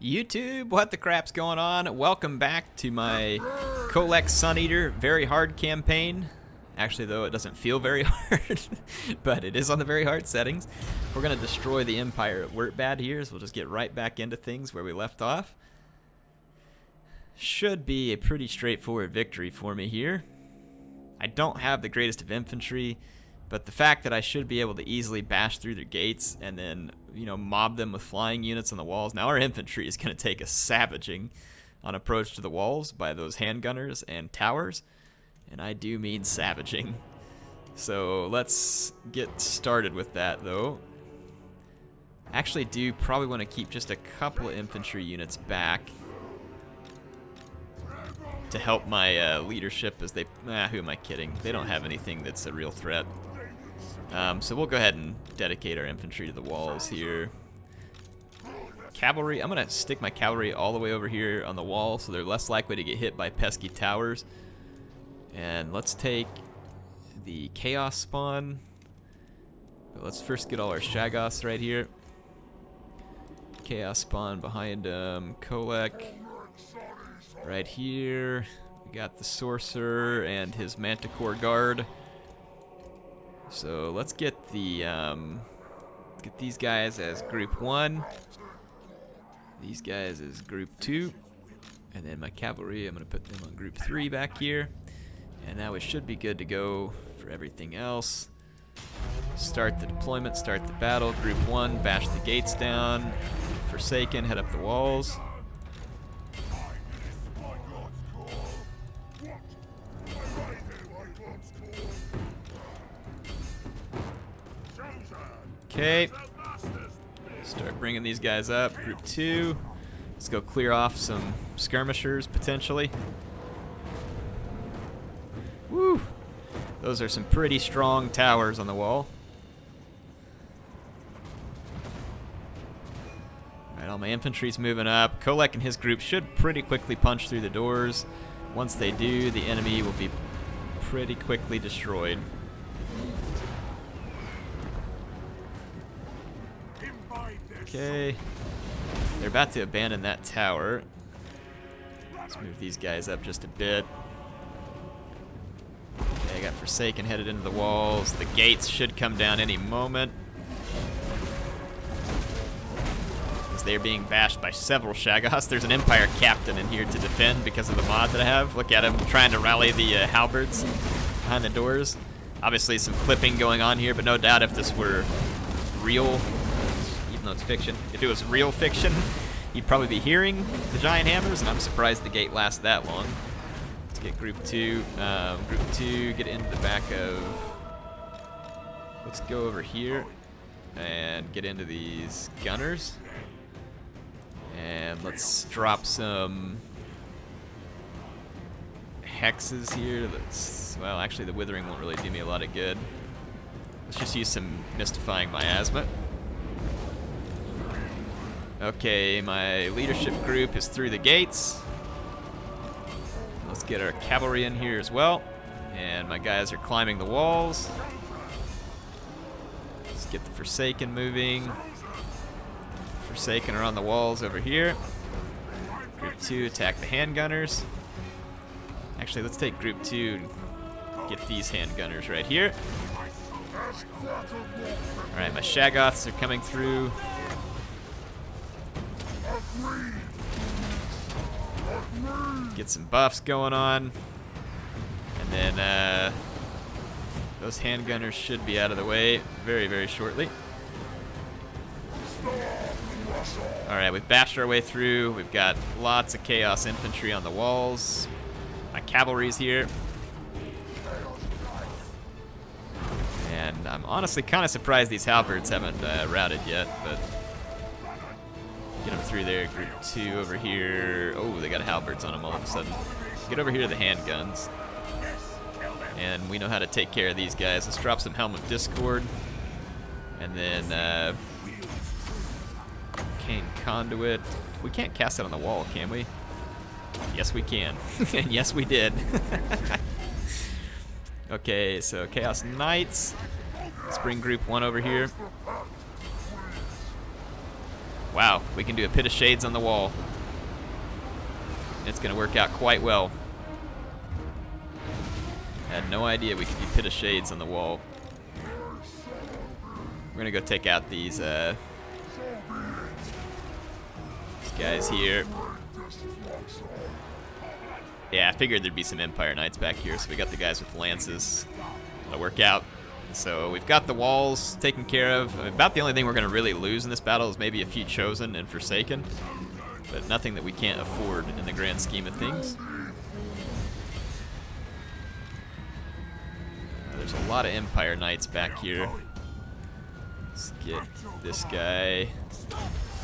YouTube, what the crap's going on? Welcome back to my Kholek Sun Eater very hard campaign. Actually, though, it doesn't feel very hard, but it is on the very hard settings. We're going to destroy the Empire at Wurtbad here, so we'll just get right back into things where we left off. Should be a pretty straightforward victory for me here. I don't have the greatest of infantry, but the fact that I should be able to easily bash through their gates and then, you know, mob them with flying units on the walls. Now our infantry is going to take a savaging on approach to the walls by those handgunners and towers. And I do mean savaging. So let's get started with that, though. Actually do probably want to keep just a couple of infantry units back to help my leadership as they... who am I kidding? They don't have anything that's a real threat. So we'll go ahead and dedicate our infantry to the walls here. Cavalry, I'm going to stick my cavalry all the way over here on the wall so they're less likely to get hit by pesky towers. And let's take the chaos spawn. But let's first get all our Shaggoths right here. Chaos spawn behind Kholek. Right here. We got the sorcerer and his manticore guard. So let's get the get these guys as group 1. These guys as group 2. And then my cavalry, I'm going to put them on group 3 back here. And now we should be good to go for everything else. Start the deployment, start the battle. Group 1, bash the gates down. Forsaken, head up the walls. Okay, start bringing these guys up. Group 2, let's go clear off some skirmishers potentially. Woo! Those are some pretty strong towers on the wall. Alright, all my infantry's moving up. Kholek and his group should pretty quickly punch through the doors. Once they do, the enemy will be pretty quickly destroyed. Okay, they're about to abandon that tower. Let's move these guys up just a bit. Okay, I got Forsaken headed into the walls. The gates should come down any moment, as they are being bashed by several Shaggoths. There's an Empire captain in here to defend because of the mod that I have. Look at him trying to rally the halberds behind the doors. Obviously some clipping going on here, but no doubt if this were real, no, it's fiction. If it was real fiction, you'd probably be hearing the giant hammers, and I'm surprised the gate lasts that long. Let's get group 2. Group 2, get into the back of... Let's go over here and get into these gunners. And let's drop some hexes here. Well, actually, the withering won't really do me a lot of good. Let's just use some mystifying miasma. Okay, my leadership group is through the gates. Let's get our cavalry in here as well. And my guys are climbing the walls. Let's get the Forsaken moving. Forsaken are on the walls over here. Group 2 attack the handgunners. Actually, let's take group 2 and get these handgunners right here. Alright, my Shaggoths are coming through. Get some buffs going on. And then those handgunners should be out of the way very, very shortly. Alright, we've bashed our way through. We've got lots of chaos infantry on the walls. My cavalry's here. And I'm honestly kind of surprised these halberds haven't routed yet, but get them through there. Group 2 over here. Oh, they got halberds on them all of a sudden. Get over here to the handguns. And we know how to take care of these guys. Let's drop some Helm of Discord. And then Cane Conduit. We can't cast it on the wall, can we? Yes, we can. And yes, we did. Okay, so Chaos Knights. Let's bring group 1 over here. Wow, we can do a pit of shades on the wall. It's going to work out quite well. I had no idea we could do pit of shades on the wall. We're going to go take out these guys here. Yeah, I figured there'd be some Empire Knights back here, so we got the guys with lances. That'll work out. So we've got the walls taken care of. About the only thing we're going to really lose in this battle is maybe a few Chosen and Forsaken, but nothing that we can't afford in the grand scheme of things. There's a lot of Empire Knights back here. Let's get this guy.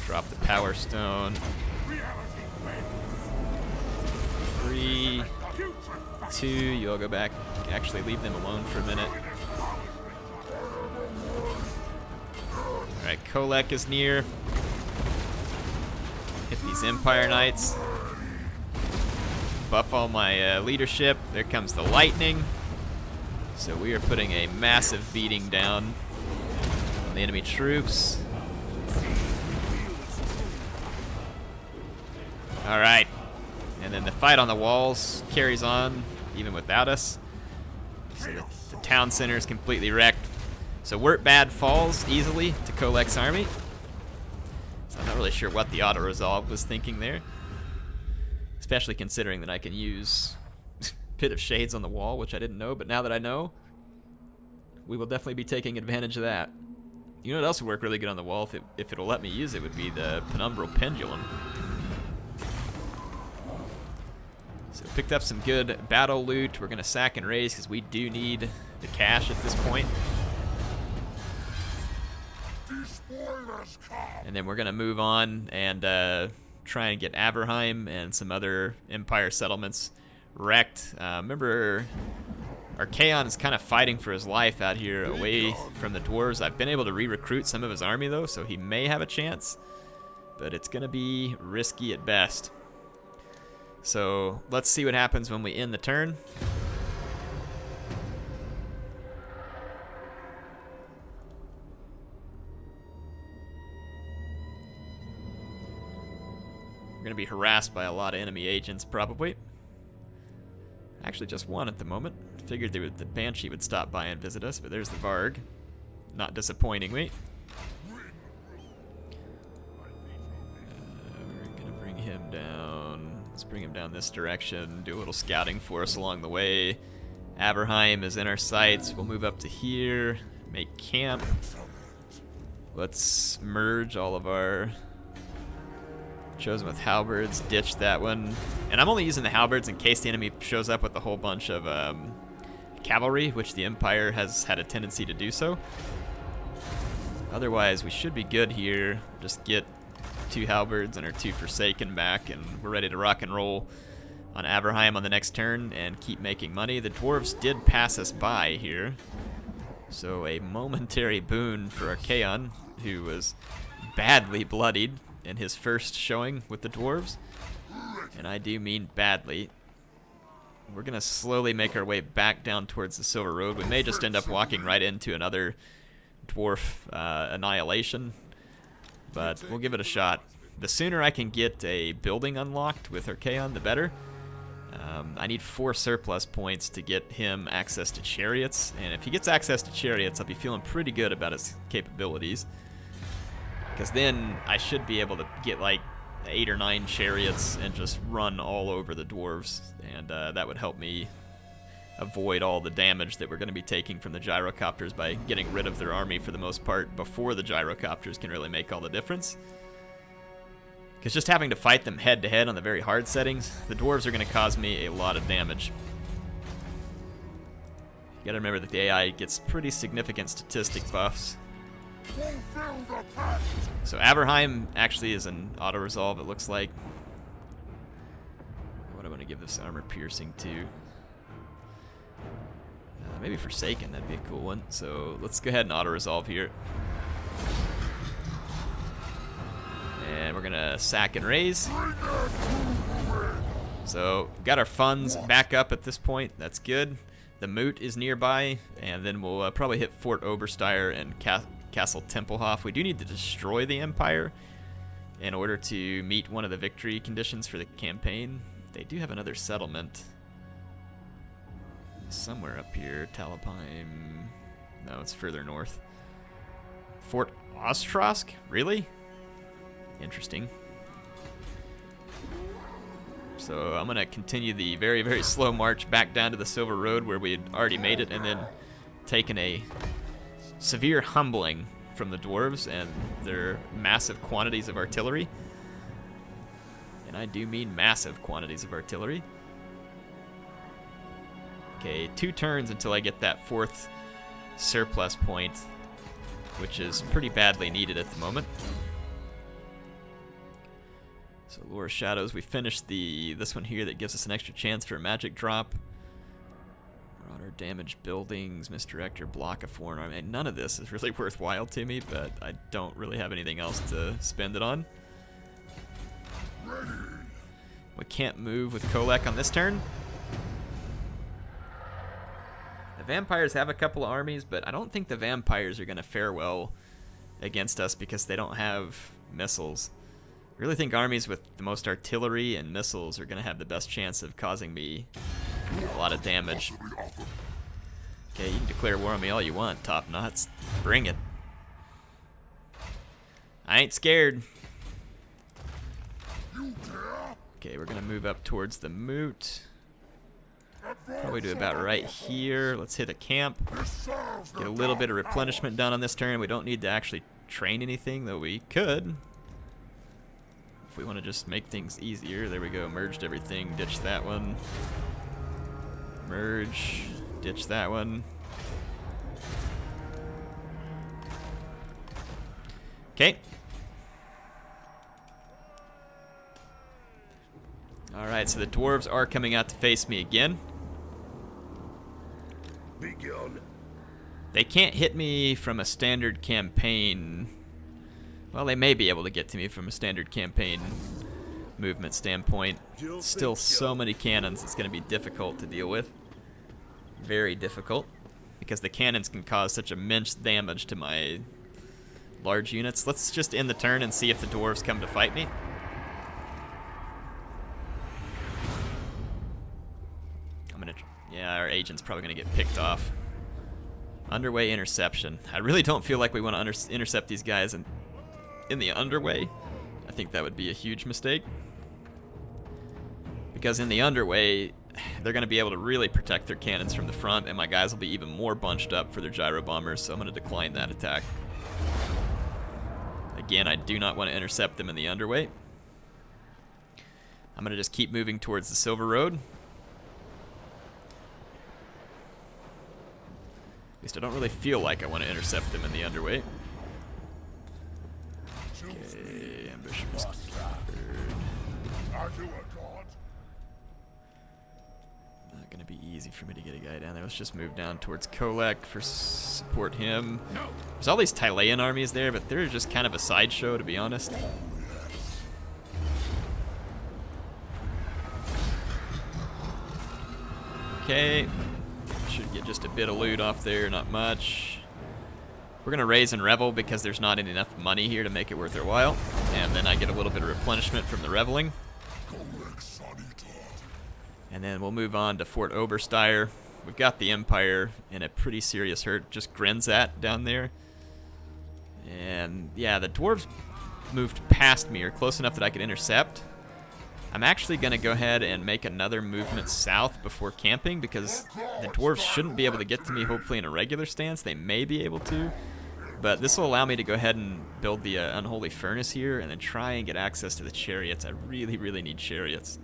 Drop the Power Stone. 3, 2, you all go back. Actually, leave them alone for a minute. Alright, Kholek is near. Hit these Empire Knights. Buff all my leadership. There comes the lightning. So we are putting a massive beating down on the enemy troops. Alright. And then the fight on the walls carries on even without us. So the town center is completely wrecked. So Wurtbad falls easily to Kholek's army. So I'm not really sure what the auto-resolve was thinking there. Especially considering that I can use Pit of Shades on the wall, which I didn't know, but now that I know, we will definitely be taking advantage of that. You know what else would work really good on the wall, if it'll let me use it, would be the Penumbral Pendulum. So picked up some good battle loot. We're going to sack and raise because we do need the cash at this point. And then we're going to move on and try and get Averheim and some other Empire settlements wrecked. Remember, Archaon is kind of fighting for his life out here away from the Dwarves. I've been able to re-recruit some of his army, though, so he may have a chance. But it's going to be risky at best. So let's see what happens when we end the turn. We're going to be harassed by a lot of enemy agents, probably. Actually, just one at the moment. Figured the Banshee would stop by and visit us, but there's the Varg. Not disappointingly. We're going to bring him down. Let's bring him down this direction. Do a little scouting for us along the way. Averheim is in our sights. We'll move up to here. Make camp. Let's merge all of our Chosen with halberds, ditch that one. And I'm only using the halberds in case the enemy shows up with a whole bunch of cavalry, which the Empire has had a tendency to do so. Otherwise, we should be good here. Just get 2 halberds and our 2 Forsaken back, and we're ready to rock and roll on Averheim on the next turn and keep making money. The Dwarves did pass us by here, so a momentary boon for Archaon, who was badly bloodied in his first showing with the Dwarves, and I do mean badly. We're gonna slowly make our way back down towards the Silver Road. We may just end up walking right into another Dwarf annihilation, but we'll give it a shot. The sooner I can get a building unlocked with Archaon, the better. I need 4 surplus points to get him access to chariots, and if he gets access to chariots, I'll be feeling pretty good about his capabilities. Because then I should be able to get like 8 or 9 chariots and just run all over the Dwarves, and that would help me avoid all the damage that we're going to be taking from the gyrocopters by getting rid of their army for the most part before the gyrocopters can really make all the difference. Because just having to fight them head to head on the very hard settings, the Dwarves are going to cause me a lot of damage. You got to remember that the AI gets pretty significant statistic buffs. So Averheim actually is an auto-resolve, it looks like. What do I want to give this armor piercing to? Maybe Forsaken, that'd be a cool one. So let's go ahead and auto-resolve here. And we're gonna sack and raise. So we've got our funds back up at this point, that's good. The Moot is nearby, and then we'll probably hit Fort Oberstyre and Castle Tempelhof. We do need to destroy the Empire in order to meet one of the victory conditions for the campaign. They do have another settlement somewhere up here. Talabheim. No, it's further north. Fort Ostrosk? Really? Interesting. So I'm going to continue the very, very slow march back down to the Silver Road where we had already made it, and then taken a severe humbling from the dwarves and their massive quantities of artillery. And I do mean massive quantities of artillery. Okay, 2 turns until I get that 4th surplus point, which is pretty badly needed at the moment. So Lure of Shadows, we finished this one here that gives us an extra chance for a magic drop. Marauder, damage buildings, misdirect or block a foreign army. None of this is really worthwhile to me, but I don't really have anything else to spend it on. We can't move with Kholek on this turn. The vampires have a couple of armies, but I don't think the vampires are going to fare well against us because they don't have missiles. I really think armies with the most artillery and missiles are going to have the best chance of causing me a lot of damage. Okay, you can declare war on me all you want, Top Knots. Bring it. I ain't scared. Okay, we're going to move up towards the moot. Probably do about right here. Let's hit a camp. Get a little bit of replenishment done on this turn. We don't need to actually train anything, though we could. If we want to just make things easier. There we go. Merged everything. Ditch that one. Merge. Ditch that one. Okay. Alright, so the dwarves are coming out to face me again. Begin. They can't hit me from a standard campaign. Well, they may be able to get to me from a standard campaign movement standpoint. Still so many cannons, it's going to be difficult to deal with. Very difficult. Because the cannons can cause such immense damage to my large units. Let's just end the turn and see if the dwarves come to fight me. Yeah, our agent's probably going to get picked off. Underway interception. I really don't feel like we want to intercept these guys in the underway. I think that would be a huge mistake. Because in the underway, they're going to be able to really protect their cannons from the front, and my guys will be even more bunched up for their gyro bombers, so I'm going to decline that attack. Again, I do not want to intercept them in the underway. I'm going to just keep moving towards the Silver Road. At least I don't really feel like I want to intercept them in the underway. Okay, ambush was not going to be easy for me to get a guy down there. Let's just move down towards Kholek for support him. There's all these Tylean armies there, but they're just kind of a sideshow, to be honest. Okay. Should get just a bit of loot off there, not much. We're going to raise and revel because there's not enough money here to make it worth their while. And then I get a little bit of replenishment from the reveling. And then we'll move on to Fort Oberstyre. We've got the Empire in a pretty serious hurt. Just Grenzat down there. And yeah, the dwarves moved past me, or close enough that I could intercept. I'm actually going to go ahead and make another movement south before camping because the dwarves shouldn't be able to get to me, hopefully in a regular stance. They may be able to, but this will allow me to go ahead and build the Unholy Furnace here and then try and get access to the chariots. I really, really need chariots.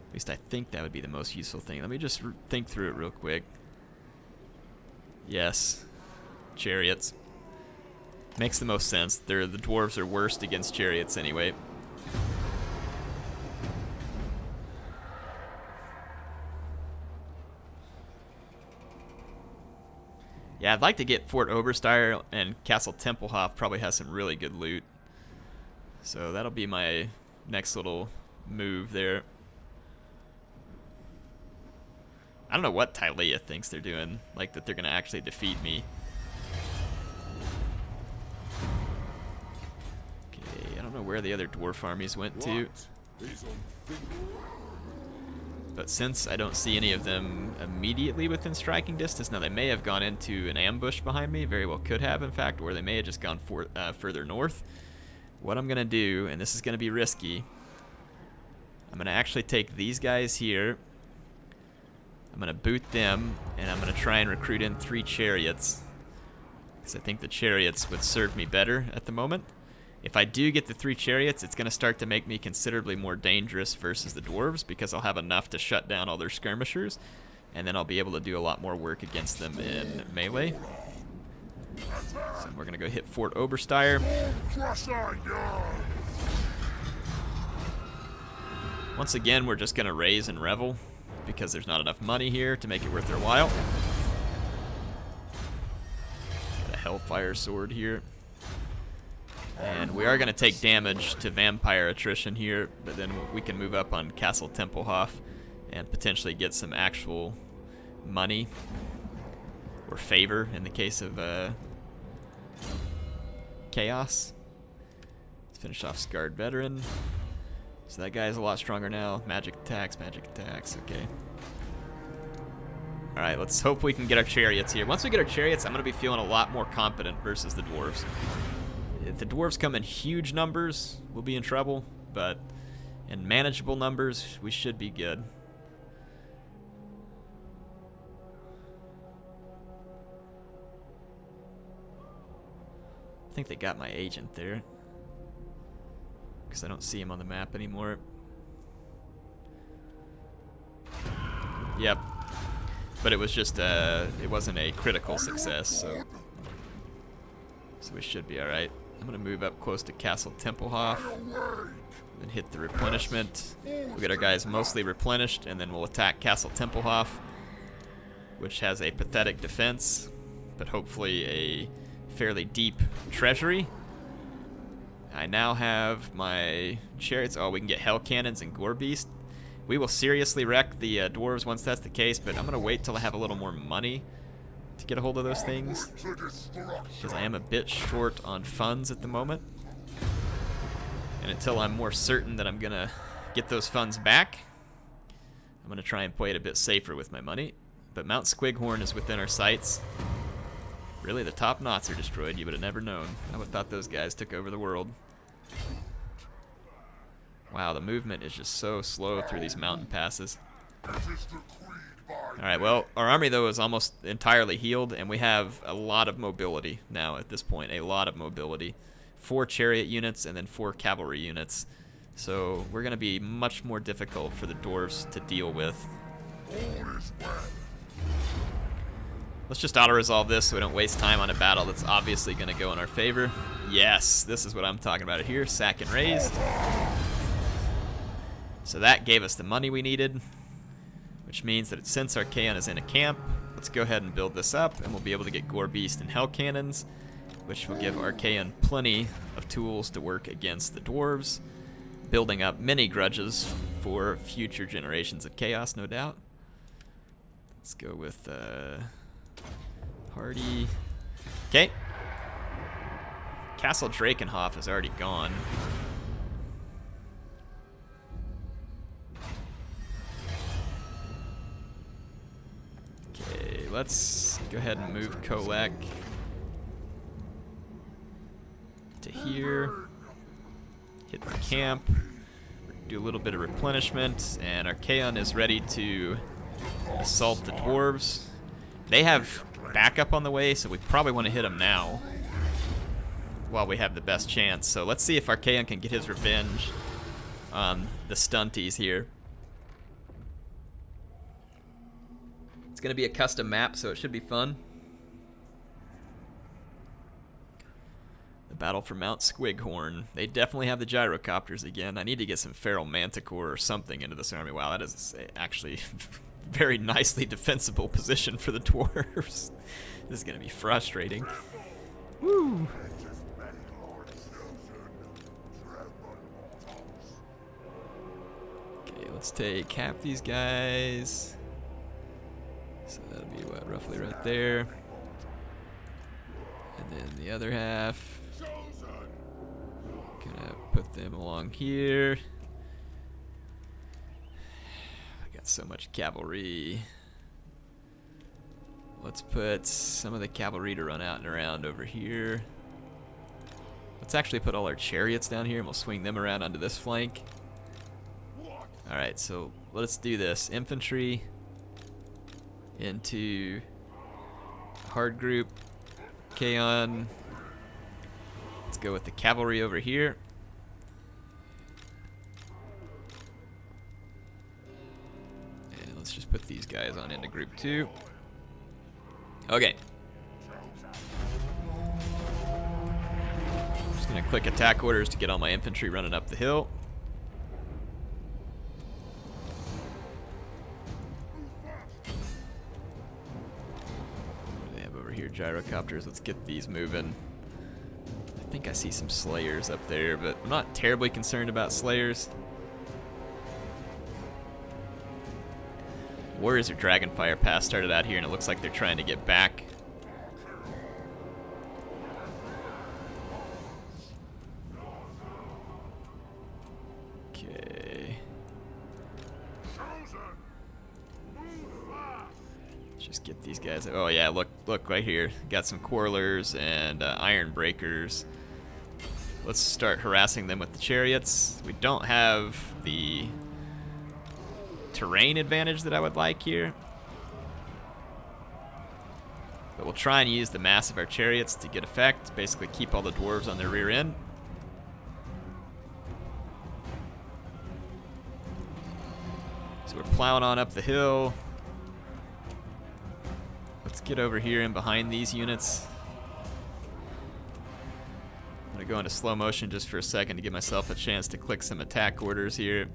At least I think that would be the most useful thing. Let me just think through it real quick. Yes, chariots. Makes the most sense. The dwarves are worst against chariots anyway. Yeah, I'd like to get Fort Oberstyre, and Castle Tempelhof probably has some really good loot. So that'll be my next little move there. I don't know what Tylea thinks they're doing, like that they're going to actually defeat me. where the other dwarf armies went to. But since I don't see any of them immediately within striking distance, now they may have gone into an ambush behind me, very well could have in fact, or they may have just gone further north. What I'm going to do, and this is going to be risky, I'm going to actually take these guys here, I'm going to boot them, and I'm going to try and recruit in 3 chariots, because I think the chariots would serve me better at the moment. If I do get the 3 chariots, it's going to start to make me considerably more dangerous versus the dwarves, because I'll have enough to shut down all their skirmishers, and then I'll be able to do a lot more work against them in melee. So we're going to go hit Fort Oberstyre. Once again, we're just going to raise and revel, because there's not enough money here to make it worth their while. Got a Hellfire Sword here. And we are going to take damage to vampire attrition here, but then we can move up on Castle Tempelhof and potentially get some actual money or favor in the case of chaos. Let's finish off Scarred Veteran. So that guy is a lot stronger now. Magic attacks, okay. Alright, let's hope we can get our chariots here. Once we get our chariots, I'm going to be feeling a lot more confident versus the dwarves. If the dwarves come in huge numbers, we'll be in trouble, but in manageable numbers, we should be good. I think they got my agent there, because I don't see him on the map anymore. Yep, but it was just it wasn't a critical success, so we should be all right. I'm gonna move up close to Castle Tempelhof and hit the replenishment. We'll get our guys mostly replenished, and then we'll attack Castle Tempelhof, which has a pathetic defense, but hopefully a fairly deep treasury. I now have my chariots. Oh, we can get hell cannons and gore beast. We will seriously wreck the dwarves once that's the case, but I'm gonna wait till I have a little more money to get a hold of those things, because I am a bit short on funds at the moment, and until I'm more certain that I'm gonna get those funds back, I'm gonna try and play it a bit safer with my money. But Mount Squighorn is within our sights. Really, the top knots are destroyed. You would have never known. I would have thought those guys took over the world. Wow, the movement is just so slow through these mountain passes. Alright, well, our army, though, is almost entirely healed, and we have a lot of mobility now at this point. A lot of mobility. 4 chariot units and then 4 cavalry units. So we're going to be much more difficult for the dwarves to deal with. Let's just auto-resolve this so we don't waste time on a battle that's obviously going to go in our favor. Yes, this is what I'm talking about here. Sack and raise. So that gave us the money we needed, which means that since Archaon is in a camp, let's go ahead and build this up, and we'll be able to get Gore Beast and Hell Cannons, which will give Archaon plenty of tools to work against the dwarves, building up many grudges for future generations of chaos, no doubt. Let's go with party. Okay. Castle Drakenhof is already gone. Okay, let's go ahead and move Kholek to here. Hit the camp. Do a little bit of replenishment, and Archaon is ready to assault the dwarves. They have backup on the way, so we probably want to hit them now while we have the best chance. So let's see if Archaon can get his revenge on the stunties here. It's going to be a custom map, so it should be fun. The battle for Mount Squighorn. They definitely have the gyrocopters again. I need to get some feral manticore or something into this army. Wow, that is actually very nicely defensible position for the dwarves. This is going to be frustrating. Woo! Okay, let's take half these guys. So that'll be what, roughly right there. And then the other half. Gonna put them along here. I got so much cavalry. Let's put some of the cavalry to run out and around over here. Let's actually put all our chariots down here and we'll swing them around onto this flank. Alright, so let's do this. Infantry into hard group. Archaon. Let's go with the cavalry over here. And let's just put these guys on into group 2. Okay. Just gonna click attack orders to get all my infantry running up the hill. What do they have over here? Gyrocopters. Let's get these moving. I think I see some slayers up there, but I'm not terribly concerned about slayers. Warriors or Dragonfire Pass started out here, and it looks like they're trying to get back. Okay. Let's just get these guys. Oh yeah, look right here. Got some Quarrelers and Iron Breakers. Let's start harassing them with the chariots. We don't have the terrain advantage that I would like here, but we'll try and use the mass of our chariots to get effect. Basically keep all the dwarves on their rear end. So we're plowing on up the hill. Let's get over here and behind these units. I'm gonna go into slow motion just for a second to give myself a chance to click some attack orders here.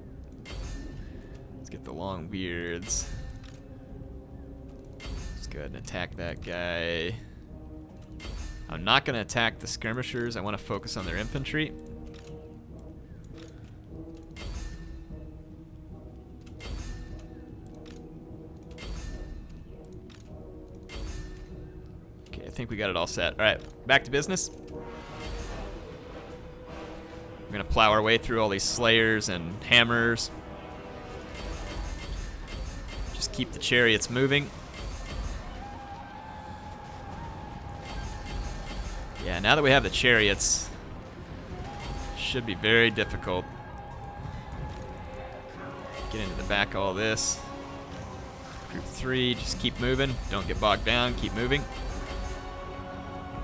Get the long beards. Let's go ahead and attack that guy. I'm not going to attack the skirmishers. I want to focus on their infantry. Okay, I think we got it all set. All right, back to business. We're going to plow our way through all these slayers and hammers. Just keep the chariots moving. Yeah, now that we have the chariots, should be very difficult. Get into the back of all this. Group 3, just keep moving. Don't get bogged down. Keep moving.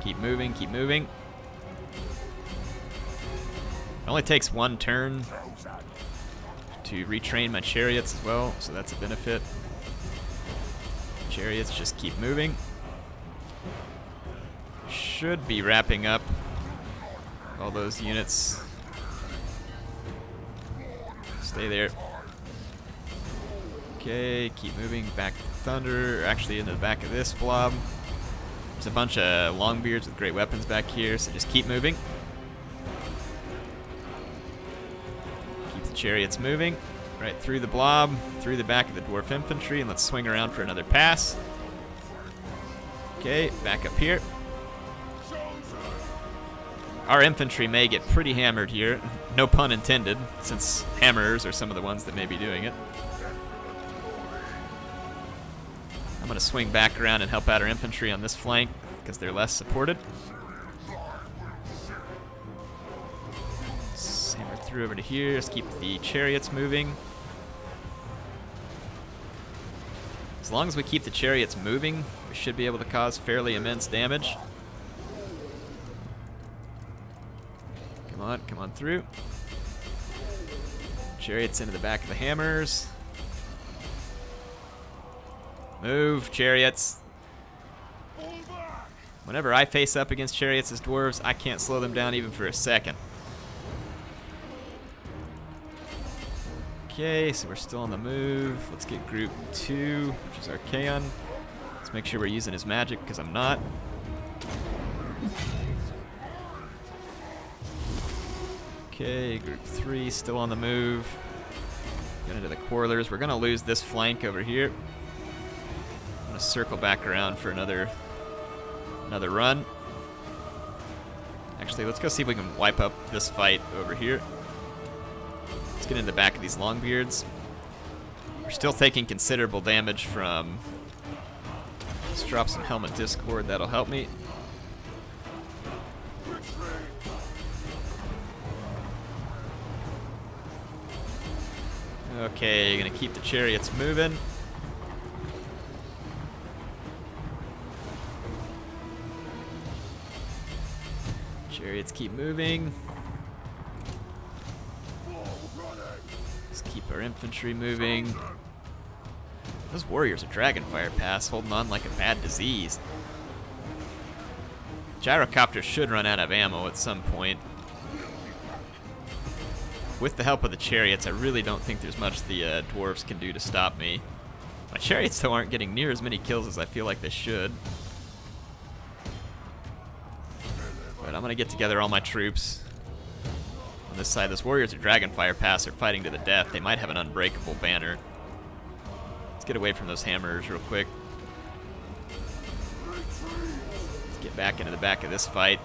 Keep moving, keep moving. It only takes one turn to retrain my chariots as well, so that's a benefit. Chariots just keep moving. Should be wrapping up all those units. Stay there. Okay, keep moving back to Thunder, or actually into the back of this blob. There's a bunch of longbeards with great weapons back here, so just keep moving. Keep the chariots moving. Right through the blob, through the back of the dwarf infantry, and let's swing around for another pass. Okay, back up here. Our infantry may get pretty hammered here. No pun intended, since hammerers are some of the ones that may be doing it. I'm going to swing back around and help out our infantry on this flank, because they're less supported. Let's hammer through over to here. Let's keep the chariots moving. As long as we keep the chariots moving, we should be able to cause fairly immense damage. Come on through. Chariots into the back of the hammers. Move, chariots. Whenever I face up against chariots as dwarves, I can't slow them down even for a second. Okay, so we're still on the move. Let's get group 2, which is Archaon. Let's make sure we're using his magic, because I'm not. Okay, group 3 still on the move. Get into the Quarrelers. We're going to lose this flank over here. I'm going to circle back around for another run. Actually, let's go see if we can wipe up this fight over here. Let's get in the back of these longbeards. We're still taking considerable damage from... Let's drop some Helmet Discord, that'll help me. Okay, you're gonna keep the chariots moving. Chariots keep moving. Let's keep our infantry moving. Those warriors are Dragonfire Pass, holding on like a bad disease. Gyrocopter should run out of ammo at some point. With the help of the chariots, I really don't think there's much the dwarves can do to stop me. My chariots, though, aren't getting near as many kills as I feel like they should. But I'm going to get together all my troops. On this side, those warriors are Dragonfire Pass are fighting to the death. They might have an unbreakable banner. Let's get away from those hammers real quick. Let's get back into the back of this fight.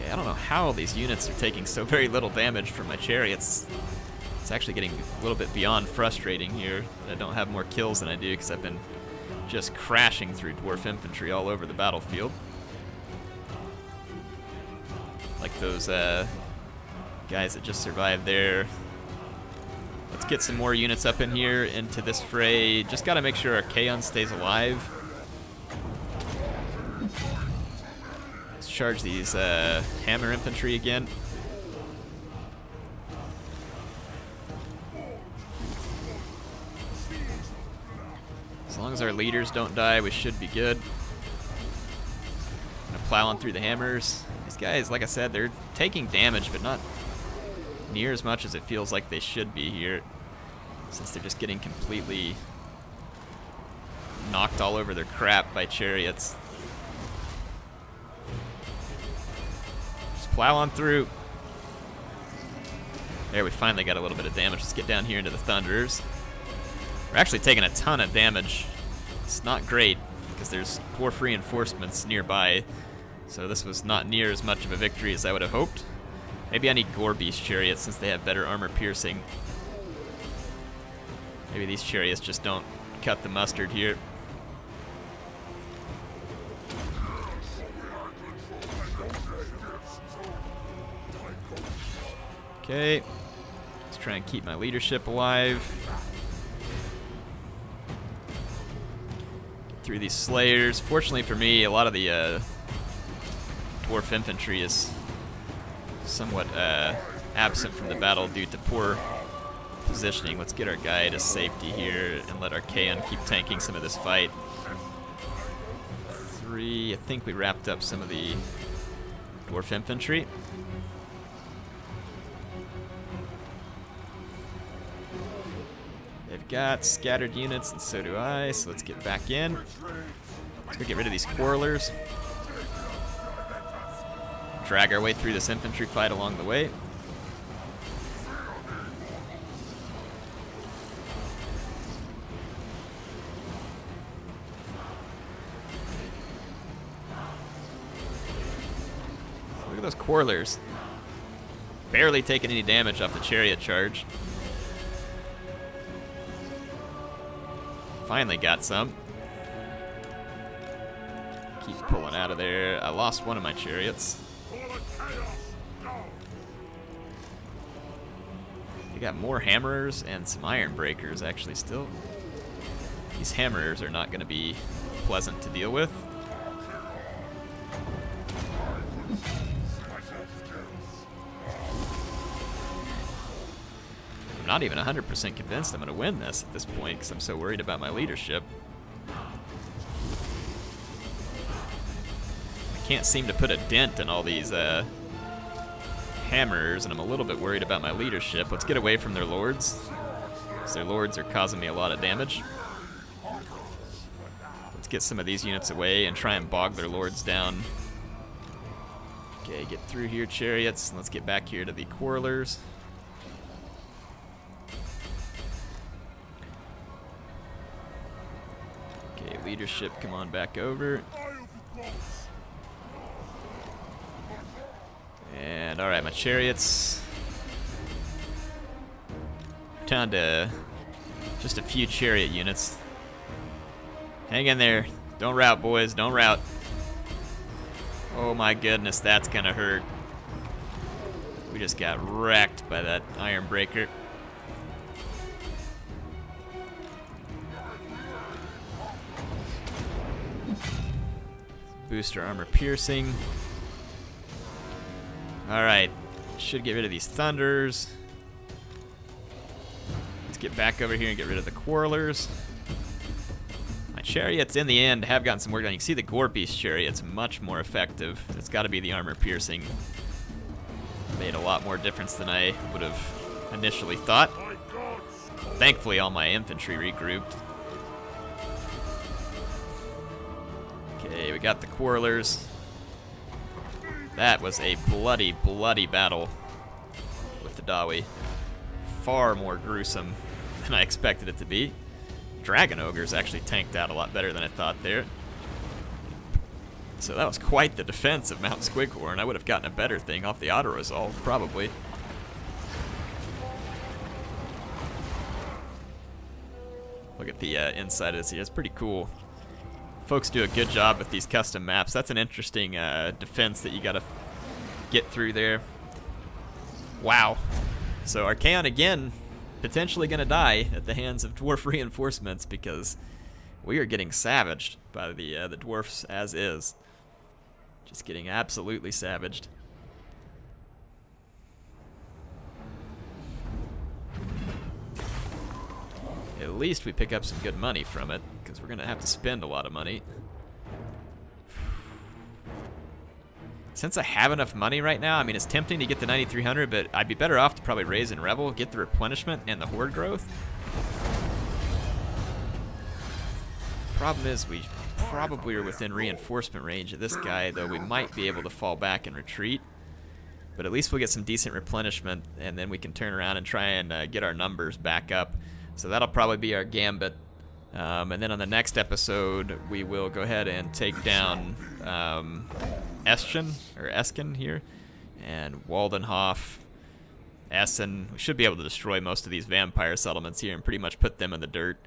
I don't know how these units are taking so very little damage from my chariots. It's actually getting a little bit beyond frustrating here that I don't have more kills than I do because I've been just crashing through dwarf infantry all over the battlefield. Like those guys that just survived there. Let's get some more units up in here into this fray. Just got to make sure Archaon stays alive. Charge these hammer infantry again. As long as our leaders don't die, we should be good. Gonna plow on through the hammers. These guys, like I said, they're taking damage, but not near as much as it feels like they should be here, since they're just getting completely knocked all over their crap by chariots. Plow on through. There, we finally got a little bit of damage. Let's get down here into the Thunderers. We're actually taking a ton of damage. It's not great, because there's dwarf reinforcements nearby, so this was not near as much of a victory as I would have hoped. Maybe I need Gore Beast chariots since they have better armor piercing. Maybe these chariots just don't cut the mustard here. Okay, let's try and keep my leadership alive. Get through these slayers. Fortunately for me, a lot of the dwarf infantry is somewhat absent from the battle due to poor positioning. Let's get our guy to safety here and let Archaon keep tanking some of this fight. 3, I think we wrapped up some of the dwarf infantry. They've got scattered units, and so do I, so let's get back in. Let's go get rid of these quarrelers. Drag our way through this infantry fight along the way. Look at those quarrelers. Barely taking any damage off the chariot charge. Finally got some. Keep pulling out of there. I lost one of my chariots. They got more hammerers and some iron breakers actually still. These hammerers are not going to be pleasant to deal with. I'm not even 100% convinced I'm going to win this at this point because I'm so worried about my leadership. I can't seem to put a dent in all these hammers, and I'm a little bit worried about my leadership. Let's get away from their lords, because their lords are causing me a lot of damage. Let's get some of these units away and try and bog their lords down. Okay, get through here, chariots, and let's get back here to the quarrelers. leadership, come on back over. And alright, my chariots. Down to just a few chariot units. Hang in there. Don't rout, boys. Don't rout. Oh my goodness, that's gonna hurt. We just got wrecked by that iron breaker. Booster armor piercing. Alright, should get rid of these thunders. Let's get back over here and get rid of the quarrelers. My chariots in the end have gotten some work done. You can see the gore beast chariot's much more effective. It's got to be the armor piercing. Made a lot more difference than I would have initially thought. Thankfully all my infantry regrouped. Okay, we got the quarrelers. That was a bloody, bloody battle with the Dawi. Far more gruesome than I expected it to be. Dragon Ogres actually tanked out a lot better than I thought there. So that was quite the defense of Mount Squighorn. I would have gotten a better thing off the auto-resolve, probably. Look at the inside of this here. It's pretty cool. Folks do a good job with these custom maps. That's an interesting defense that you gotta get through there. Wow. So Archaon again, potentially gonna die at the hands of dwarf reinforcements because we are getting savaged by the dwarfs as is. Just getting absolutely savaged. At least we pick up some good money from it, because we're going to have to spend a lot of money. Since I have enough money right now, I mean, it's tempting to get the 9,300, but I'd be better off to probably raise and revel, get the replenishment and the horde growth. Problem is, we probably are within reinforcement range of this guy, though we might be able to fall back and retreat. But at least we'll get some decent replenishment, and then we can turn around and try and get our numbers back up. So that'll probably be our gambit. And then on the next episode, we will go ahead and take down Esken here, and Waldenhof, Essen. We should be able to destroy most of these vampire settlements here and pretty much put them in the dirt.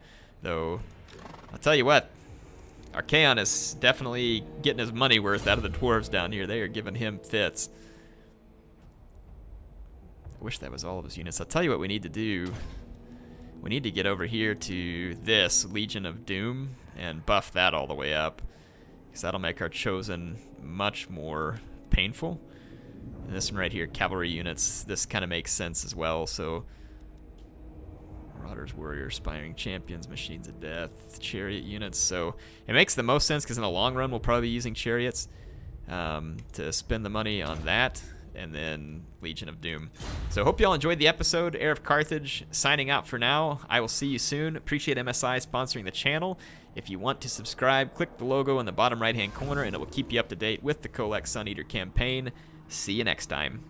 Though, I'll tell you what, Archaon is definitely getting his money worth out of the dwarves down here. They are giving him fits. I wish that was all of his units. I'll tell you what we need to do. We need to get over here to this Legion of Doom and buff that all the way up, because that'll make our chosen much more painful. And this one right here, cavalry units, this kind of makes sense as well. So Marauders, Warriors, Aspiring Champions, Machines of Death, Chariot units. So it makes the most sense because in the long run we'll probably be using Chariots to spend the money on that. And then Legion of Doom. So hope y'all enjoyed the episode. HeirofCarthage signing out for now. I will see you soon. Appreciate MSI sponsoring the channel. If you want to subscribe, click the logo in the bottom right hand corner and it will keep you up to date with the Kholek Sun Eater campaign. See you next time.